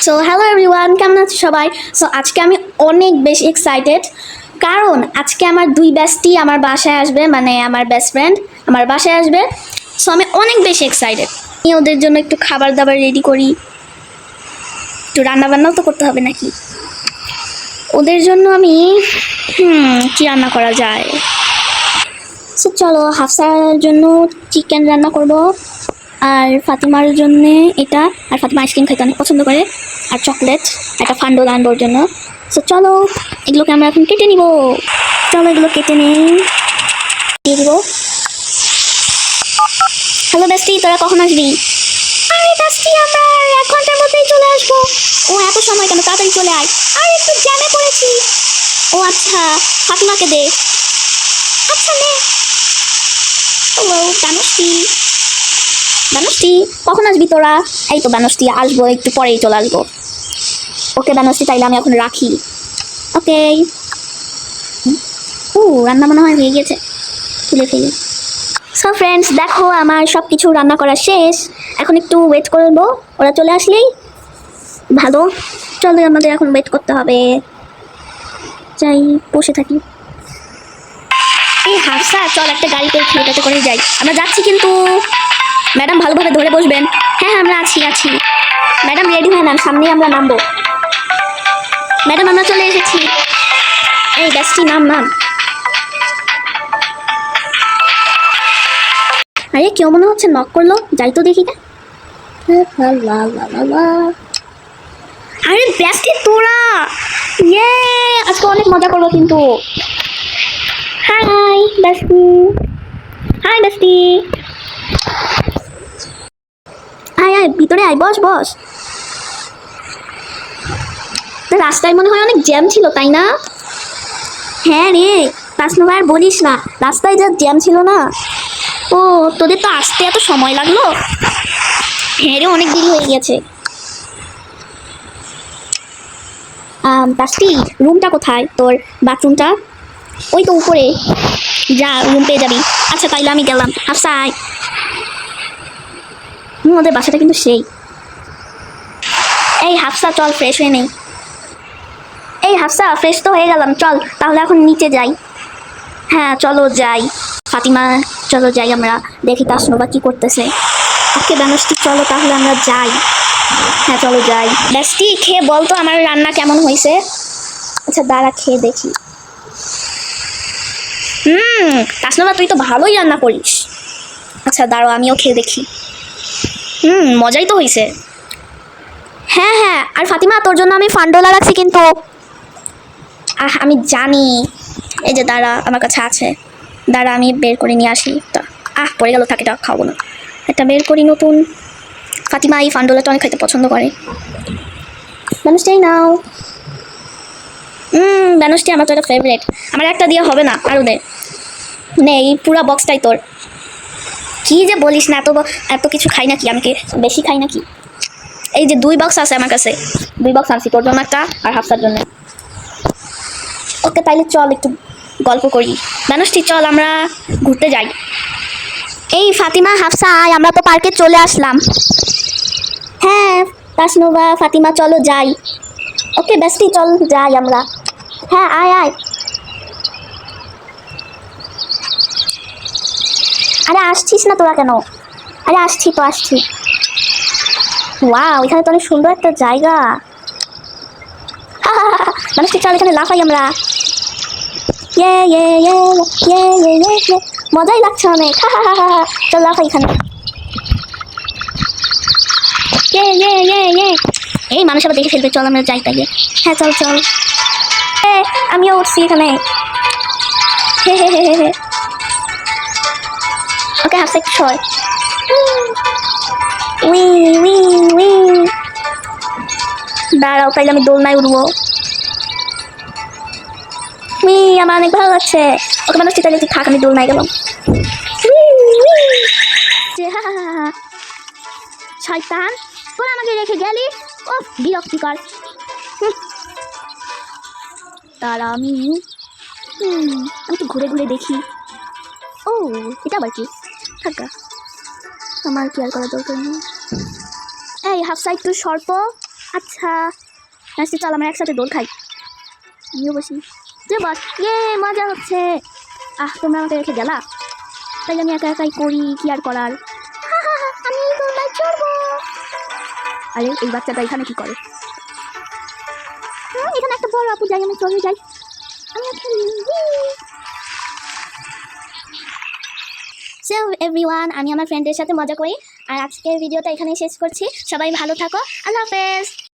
So hello everyone, কেমন আছো সবাই? সো আজকে আমি অনেক বেশি এক্সাইটেড, কারণ আজকে আমার দুই বেস্টি আমার বাসায় আসবে, মানে আমার বেস্ট ফ্রেন্ড আমার বাসায় আসবে। সো আমি অনেক বেশি এক্সাইটেড। আমি ওদের জন্য একটু খাবার দাবার রেডি করি, একটু রান্নাবান্নাও তো করতে হবে নাকি। ওদের জন্য আমি কি রান্না করা যায়? সো চলো, হাফসার জন্য চিকেন রান্না করব, আর ফাতিমার জন্য এটা। আর ফাতিমা আইসক্রিম খেতে অনেক পছন্দ করে, আর চকলেট, একটা ফান্ডল আনবোর জন্য। সো চলো, এগুলোকে আমরা এখন কেটে নিব। চলো এগুলো কেটে নেই, দিয়ে দিব। হ্যালো বেস্টি, তোরা কখন আসবি? আরে বেস্টি, আমরা 1 ঘন্টার মধ্যেই চলে আসবো। ও এত সময় কেন, তাড়াতাড়ি চলে আয়। আর একটু জ্যামে পড়েছি। ও আচ্ছা, ফাতিমাকে দে। আচ্ছা নে। হ্যালো বানস্টি, বানস্টি কখন আসবি তোরা? এই তো বানস্টি, আসবো একটু পরেই চলে আসবো। ওকে বানস্টি, তাইলে আমি এখন রাখি। ওকে। রান্না মনে হয় হয়ে গেছে, তুলে ফেলি। সো ফ্রেন্ডস, দেখো আমার সব কিছু রান্না করা শেষ। এখন একটু ওয়েট করবো, ওরা চলে আসলেই ভালো। চলো আমাদের এখন ওয়েট করতে হবে, যাই বসে থাকি। এই হাফসা, চল একটা গাড়িতে ওটাতে করে যাই। আমরা যাচ্ছি কিন্তু ম্যাডাম ভালোভাবে ধরে বসবেন। হ্যাঁ আমরা আছি। ম্যাডাম রেডি হয়ে নেন, সামনেই আমরা নামবো। ম্যাডাম আমরা চলে এসেছি। এই বেস্টি নাম। আরে কেউ মনে হচ্ছে নক করলো, যাই তো দেখি। আরে বেস্টি তোরা, ইয়ে আজকে অনেক মজা করবো কিন্তু। হাই বেস্টি, হাই বেস্টি, আয় ভিতরে আয়, বস। রাস্তায় মনে হয় অনেক জ্যাম ছিল, তাই না? হ্যাঁ রে তাসনুভা, আর বলিস না, রাস্তায় যা জ্যাম ছিল না। ও তোদের তো আসতে এত সময় লাগলো? হ্যাঁ রে, অনেক দেরি হয়ে গেছে। বাস্তি, রুমটা কোথায় তোর? বাথরুমটা ওই তো উপরে, যা রুম পেয়ে যাবি। আচ্ছা তাইলে আমি গেলাম। হাফসাই, ওদের বাসাটা কিন্তু সেই। এই হাফসা চল ফ্রেশ হয়ে নেই। এই হাফসা, ফ্রেশ তো হয়ে গেলাম, চল তাহলে এখন নিচে যাই। হ্যাঁ চলো যাই। ফাতিমা চলো যাই, আমরা দেখি তাসনুভা কি করতেছে। ওকে বানস্টি, চলো তাহলে আমরা যাই। হ্যাঁ চলো যাই। বাস্তি খেয়ে বল তো আমার রান্না কেমন হয়েছে। আচ্ছা দাঁড়া, খেয়ে দেখি। তাসনুভা তুই তো ভালোই রান্না করিস। আচ্ছা দাঁড়াও, আমিও খেয়ে দেখি। মজাই তো হয়েছে। হ্যাঁ, আর ফাতিমা তোর জন্য আমি ফান্ডোলা রাখছি কিন্তু। আমি জানি, এই যে দাঁড়া, আমার কাছে আছে, দাঁড়া আমি বের করে নিয়ে আসি। পড়ে গেল, থাকে এটা খাবো না। একটা বের করি নতুন। ফাতিমা এই ফান্ডোলাটা অনেক খাইতে পছন্দ করে। মানুষটি নাও। মানুষটি আমার তো একটা ফেভারিট। আমার একটা দিয়ে হবে না, আরও দে। নে, এই পুরা বক্সটাই তোর। কি যে বলিস না, এত কিছু খাই নাকি আমি? কি বেশি খাই নাকি? এই যে 2 বক্স আছে আমার কাছে, 2 বক্স আনছি, তোর জন্য একটা আর হাফসার জন্য। ওকে তাইলে চল একটু গল্প করি। মানুষটি চল আমরা ঘুরতে যাই। এই ফাতিমা, হাফসা আয়, আমরা তো পার্কে চলে আসলাম। হ্যাঁ তাসনুভা, ফাতিমা চলো যাই। ওকে বেস্টি চল যাই আমরা। হ্যাঁ আয়। আরে আসছিস না তোরা কেন? আরে আসছি। ওয়াও, এখানে তো অনেক সুন্দর একটা জায়গা। মানুষটি চল এখানে লাফাই আমরা। মজাই লাগছে অনেক। চল লাফাই এখানে। এই মানুষ আবার দেখে ফেলবে, চল আমরা যাই তাইলে। হ্যাঁ চল। আমিও উঠছি এখানে। হে। ওকে হাফসা একটু সর। উই। দাঁড়াও তাইলে আমি দোলনায় উঠবো। আমার অনেক ভালো লাগছে। ওকে মানুষ তাইলে তুই থাক, আমি দোলনায় গেলাম। শয়তান, তোরা আমাকে রেখে গেলি। ও বিরক্তিকর। তারা আমি তো ঘুরে দেখি। ও এটা আবার কি? থাকা, আমার কি আর করা দরকার নেই। এই হাফসা একটু সর্প। আচ্ছা আচ্ছা, চল আমরা একসাথে দোল খাই। আমিও বসি, তুই বস। ইয়ে মজা হচ্ছে। তোমরা আমাকে রেখে গেলা, তাই আমি একা একাই করি, কি আর করার। আমি দোলনায় চড়বো। আরে এই বাচ্চাটা এখানে কি করে? এখানে একটা বড় আপু, যাই আমি চলে যাই। আমি সো এভরিওয়ান, আমি আমার ফ্রেন্ডের সাথে মজা করি। আর আজকের ভিডিওটা এখানেই শেষ করছি। সবাই ভালো থাকো, আল্লাহ হাফেজ।